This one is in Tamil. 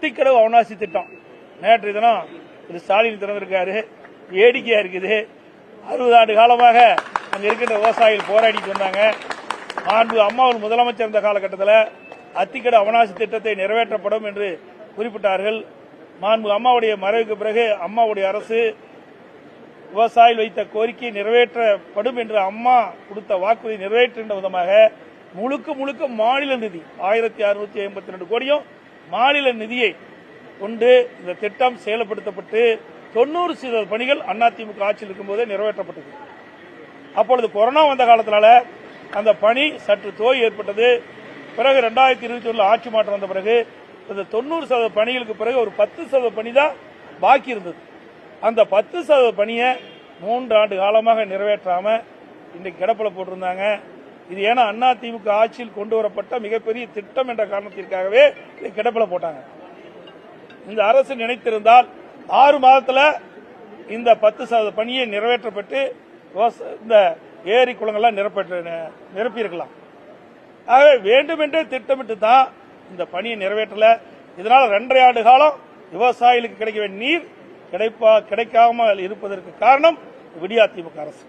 அத்திக்கடவு அவனாசி திட்டம் நேற்று தினம் திரு ஸ்டாலின் திறந்திருக்காரு. வேடிக்கையா இருக்குது. 60 ஆண்டு காலமாக அங்க இருக்கின்ற விவசாயிகள் போராடிட்டு வந்தாங்க. மாண்பு அம்மாவும் முதலமைச்சர் இருந்த காலகட்டத்தில் அத்திக்கடவு அவனாசி திட்டத்தை நிறைவேற்றப்படும் என்று குறிப்பிட்டார்கள். மாண்பு அம்மாவுடைய மறைவுக்கு பிறகு அம்மாவுடைய அரசு விவசாயிகள் வைத்த கோரிக்கை நிறைவேற்றப்படும் என்று அம்மா கொடுத்த வாக்குறுதி நிறைவேற்றுகின்ற விதமாக முழுக்க மாநில நிதி 1652 கோடியும் மாநில நிதியை கொண்டு இந்த திட்டம் செயல்படுத்தப்பட்டு 90% பணிகள் அதிமுக ஆட்சியில் இருக்கும்போதே நிறைவேற்றப்பட்டது. அப்பொழுது கொரோனா வந்த காலத்தினால அந்த பணி சற்று தோய் ஏற்பட்டது. பிறகு 2021 ஆட்சி மாற்றம் வந்த பிறகு இந்த 90% பணிகளுக்கு பிறகு ஒரு 10% பணி தான் பாக்கி இருந்தது. அந்த 10% பணியை 3 ஆண்டு காலமாக நிறைவேற்றாம இன்றைக்கு கிடப்பில போட்டிருந்தாங்க. இது ஏன்னா அதிமுக ஆட்சியில் கொண்டு வரப்பட்ட மிகப்பெரிய திட்டம் என்ற காரணத்திற்காகவே இதை கிடப்பில போட்டாங்க. இந்த அரசு நினைத்திருந்தால் 6 மாதத்தில் இந்த 10% பணியை நிறைவேற்றப்பட்டு இந்த ஏரி குளங்கள்லாம் நிரப்பியிருக்கலாம். ஆகவே வேண்டுமென்றே திட்டமிட்டு தான் இந்த பணியை நிறைவேற்றல. இதனால் 2.5 ஆண்டு காலம் விவசாயிகளுக்கு கிடைக்க வேண்டிய நீர் கிடைக்காமல் இருப்பதற்கு காரணம் விடியா திமுக அரசு.